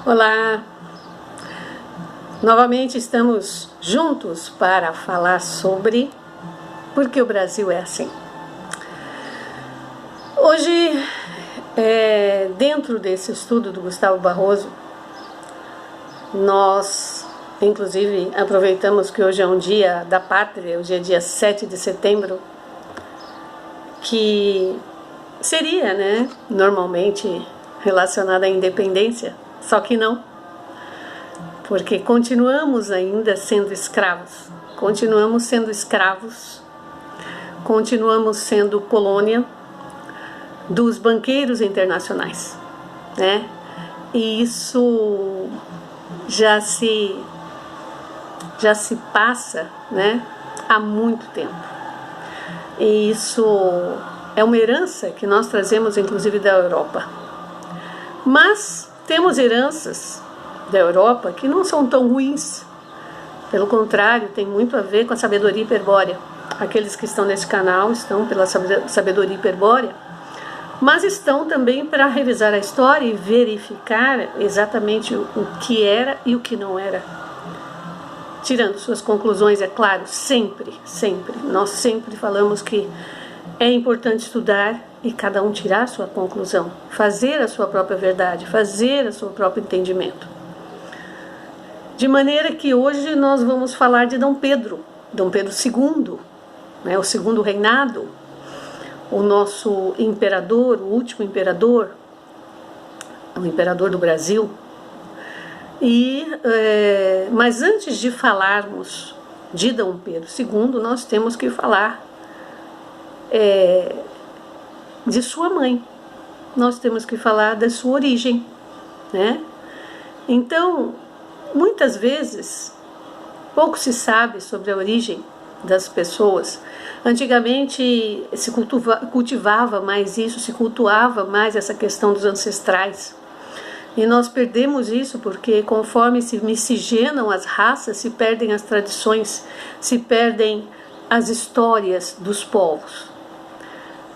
Olá! Novamente estamos juntos para falar sobre por que o Brasil é assim. Hoje, dentro desse estudo do Gustavo Barroso, nós, inclusive, aproveitamos que hoje é um dia da pátria, hoje é dia 7 de setembro, que seria, normalmente relacionado à independência, só que não, porque continuamos ainda sendo escravos, continuamos sendo colônia dos banqueiros internacionais, né? E isso já se passa, né, há muito tempo. E isso é uma herança que nós trazemos, inclusive, da Europa. Mas temos heranças da Europa que não são tão ruins. Pelo contrário, tem muito a ver com a sabedoria hiperbórea. Aqueles que estão nesse canal estão pela sabedoria hiperbórea, mas estão também para revisar a história e verificar exatamente o que era e o que não era. Tirando suas conclusões, é claro, sempre. Nós sempre falamos que é importante estudar e cada um tirar a sua conclusão, fazer a sua própria verdade, fazer o seu próprio entendimento. De maneira que hoje nós vamos falar de Dom Pedro II, o segundo reinado, o nosso imperador, o último imperador, o imperador do Brasil. Mas antes de falarmos de Dom Pedro II, nós temos que falar de sua mãe. Nós temos que falar da sua origem, né? Então, muitas vezes, pouco se sabe sobre a origem das pessoas. Antigamente se cultivava mais isso, se cultuava mais essa questão dos ancestrais. E nós perdemos isso porque conforme se miscigenam as raças, se perdem as tradições, se perdem as histórias dos povos.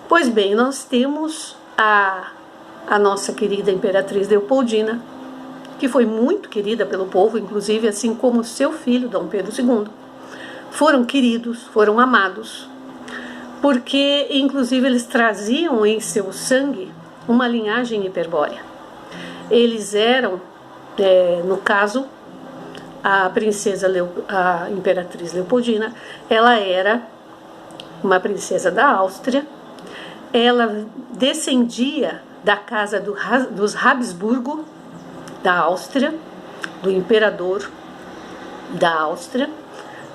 Pois bem, nós temos a nossa querida Imperatriz Leopoldina, que foi muito querida pelo povo, inclusive assim como seu filho, Dom Pedro II. Foram queridos, foram amados, porque inclusive eles traziam em seu sangue uma linhagem hiperbórea. Eles eram, no caso, a Imperatriz Leopoldina, ela era uma princesa da Áustria. Ela descendia da casa dos Habsburgo, da Áustria, do imperador da Áustria,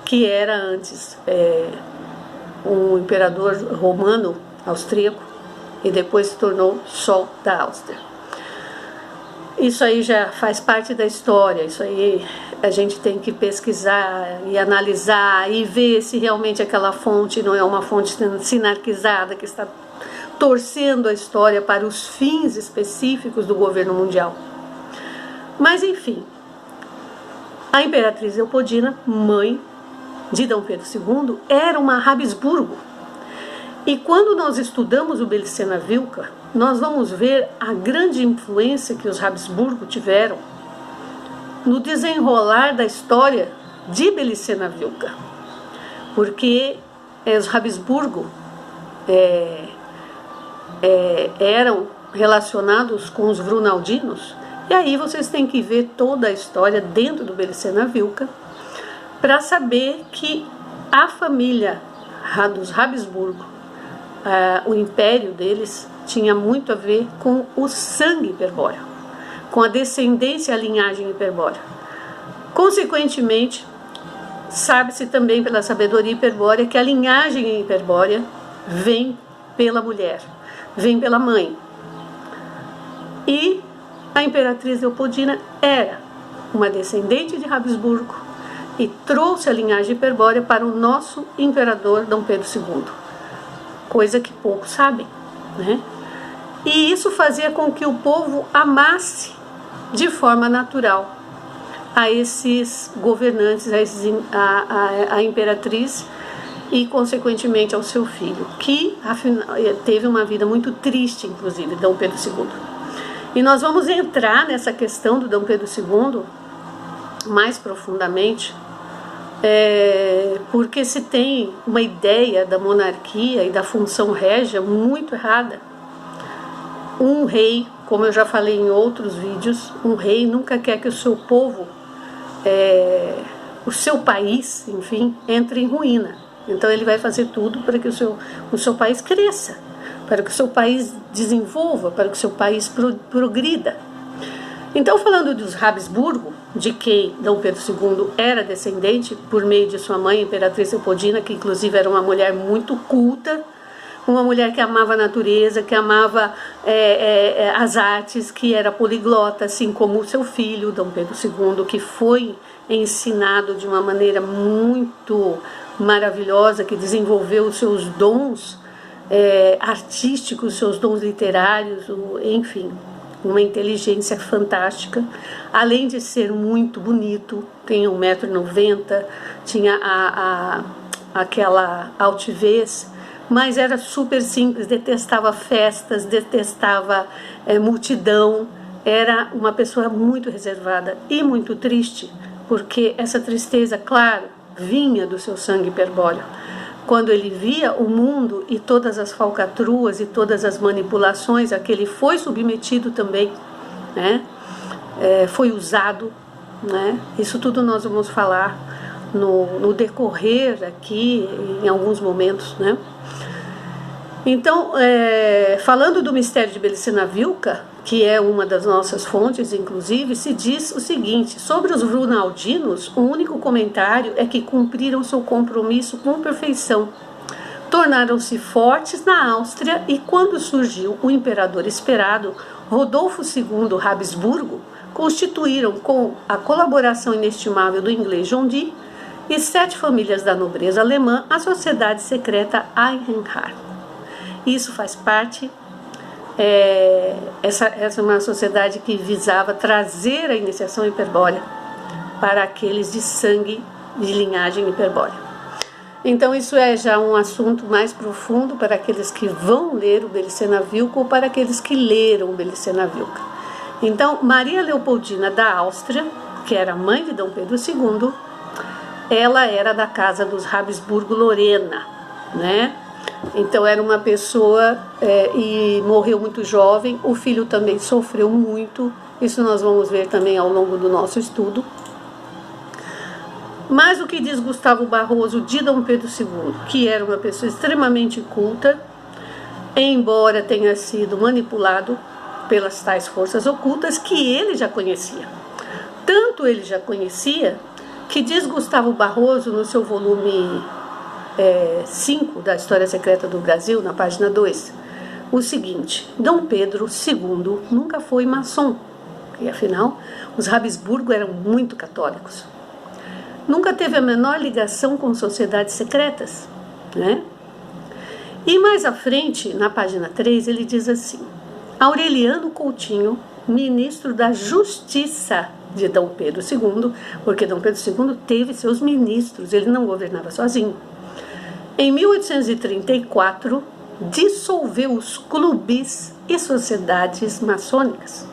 que era antes um imperador romano austríaco e depois se tornou só da Áustria. Isso aí já faz parte da história, isso aí a gente tem que pesquisar e analisar e ver se realmente aquela fonte não é uma fonte sinarquizada que está torcendo a história para os fins específicos do governo mundial. Mas enfim, a Imperatriz Leopoldina, mãe de Dom Pedro II, era uma Habsburgo. E quando nós estudamos o Belicena Vilca, nós vamos ver a grande influência que os Habsburgo tiveram no desenrolar da história de Belicena Vilca. Porque os Habsburgo eram relacionados com os Brunaldinos. E aí vocês têm que ver toda a história dentro do Belicena Vilca para saber que a família dos Habsburgo, o império deles, tinha muito a ver com o sangue hiperbóreo, com a descendência, a linhagem hiperbórea. Consequentemente, sabe-se também pela sabedoria hiperbórea que a linhagem hiperbórea vem pela mulher, vem pela mãe. E a Imperatriz Leopoldina era uma descendente de Habsburgo e trouxe a linhagem hiperbórea para o nosso imperador Dom Pedro II, coisa que poucos sabem, né? E isso fazia com que o povo amasse de forma natural a esses governantes, a Imperatriz e, consequentemente, ao seu filho, que afinal, teve uma vida muito triste, inclusive, Dom Pedro II. E nós vamos entrar nessa questão do Dom Pedro II mais profundamente, porque se tem uma ideia da monarquia e da função régia muito errada. Um rei, como eu já falei em outros vídeos, um rei nunca quer que o seu povo, o seu país, enfim, entre em ruína. Então ele vai fazer tudo para que o seu país cresça, para que o seu país desenvolva, para que o seu país progrida. Então, falando dos Habsburgo, de quem Dom Pedro II era descendente por meio de sua mãe, Imperatriz Leopoldina, que inclusive era uma mulher muito culta, uma mulher que amava a natureza, que amava as artes, que era poliglota, assim como o seu filho, Dom Pedro II, que foi ensinado de uma maneira muito maravilhosa, que desenvolveu os seus dons artísticos, seus dons literários, enfim, uma inteligência fantástica, além de ser muito bonito, tem 1,90 m, tinha aquela altivez, mas era super simples, detestava festas, detestava multidão, era uma pessoa muito reservada e muito triste, porque essa tristeza, claro, vinha do seu sangue hiperbóreo. Quando ele via o mundo e todas as falcatruas e todas as manipulações a que ele foi submetido também, né? Foi usado, né? Isso tudo nós vamos falar no decorrer aqui, em alguns momentos, né? Então, falando do mistério de Belcena Vilca, que é uma das nossas fontes, inclusive, se diz o seguinte: sobre os Brunaldinos, o único comentário é que cumpriram seu compromisso com perfeição. Tornaram-se fortes na Áustria e quando surgiu o imperador esperado, Rodolfo II Habsburgo, constituíram com a colaboração inestimável do inglês John Dee e 7 famílias da nobreza alemã a sociedade secreta Eisenhower. Isso faz parte, essa é uma sociedade que visava trazer a iniciação hiperbórea para aqueles de sangue de linhagem hiperbórea. Então isso é já um assunto mais profundo para aqueles que vão ler o Belcena Vilca ou para aqueles que leram o Belcena Vilca. Então Maria Leopoldina da Áustria, que era mãe de Dom Pedro II, ela era da casa dos Habsburgo-Lorena, né? Então era uma pessoa e morreu muito jovem. O filho também sofreu muito. Isso nós vamos ver também ao longo do nosso estudo. Mas o que diz Gustavo Barroso de Dom Pedro II, que era uma pessoa extremamente culta, embora tenha sido manipulado pelas tais forças ocultas que ele já conhecia. Tanto ele já conhecia que diz Gustavo Barroso no seu volume 5 da História Secreta do Brasil, na página 2, o seguinte: Dom Pedro II nunca foi maçom, e afinal os Habsburgo eram muito católicos. Nunca teve a menor ligação com sociedades secretas, né? E mais à frente, na página 3, ele diz assim: Aureliano Coutinho, ministro da Justiça de Dom Pedro II, porque Dom Pedro II teve seus ministros, ele não governava sozinho. Em 1834, dissolveu os clubes e sociedades maçônicas.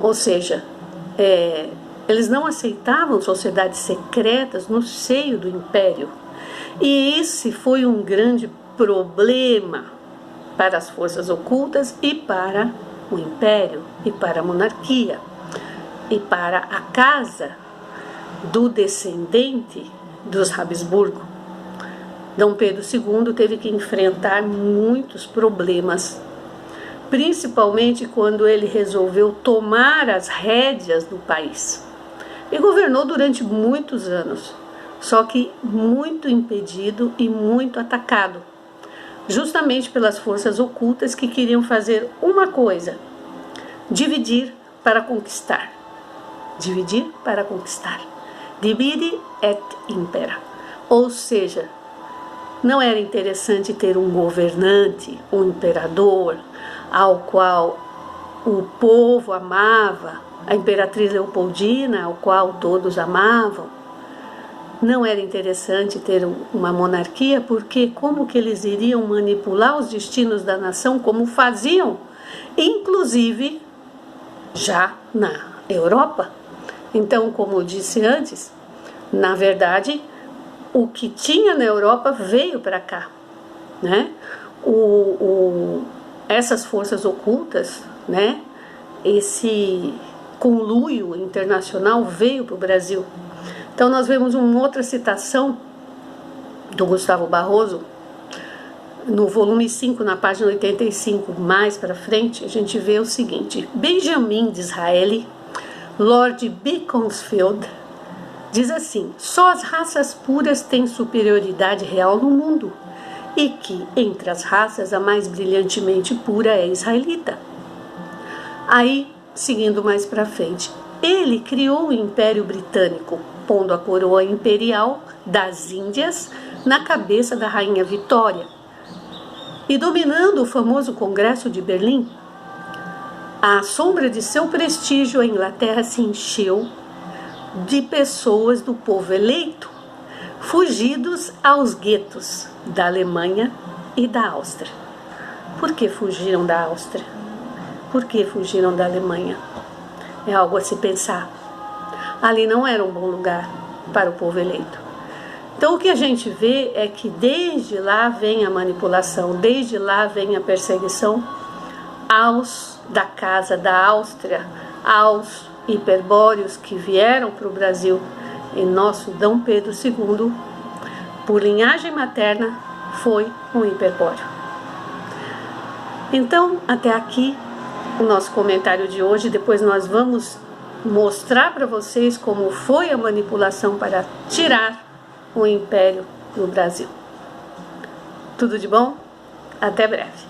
Ou seja, eles não aceitavam sociedades secretas no seio do império. E esse foi um grande problema para as forças ocultas e para o império, e para a monarquia, e para a casa do descendente dos Habsburgo. Dom Pedro II teve que enfrentar muitos problemas, principalmente quando ele resolveu tomar as rédeas do país. E governou durante muitos anos, só que muito impedido e muito atacado, justamente pelas forças ocultas que queriam fazer uma coisa: dividir para conquistar. Dividir para conquistar. Divide et impera. Ou seja, não era interessante ter um governante, um imperador, ao qual o povo amava, a Imperatriz Leopoldina, ao qual todos amavam. Não era interessante ter uma monarquia, porque como que eles iriam manipular os destinos da nação, como faziam, inclusive já na Europa. Então, como eu disse antes, na verdade, o que tinha na Europa veio para cá, né? Essas forças ocultas, né? Esse conluio internacional veio para o Brasil. Então nós vemos uma outra citação do Gustavo Barroso, no volume 5, na página 85, mais para frente, a gente vê o seguinte: Benjamin Disraeli, Lord Beaconsfield, diz assim: só as raças puras têm superioridade real no mundo, e que, entre as raças, a mais brilhantemente pura é a israelita. Aí, seguindo mais para frente, ele criou o Império Britânico, pondo a coroa imperial das Índias na cabeça da Rainha Vitória. E dominando o famoso Congresso de Berlim, à sombra de seu prestígio, a Inglaterra se encheu de pessoas do povo eleito, fugidos aos guetos da Alemanha e da Áustria. Por que fugiram da Áustria? Por que fugiram da Alemanha? É algo a se pensar. Ali não era um bom lugar para o povo eleito. Então o que a gente vê é que desde lá vem a manipulação, desde lá vem a perseguição aos da casa da Áustria, aos hiperbóreos que vieram para o Brasil. E nosso D. Pedro II, por linhagem materna, foi um hiperbóreo. Então, até aqui o nosso comentário de hoje. Depois nós vamos mostrar para vocês como foi a manipulação para tirar o império do Brasil. Tudo de bom? Até breve.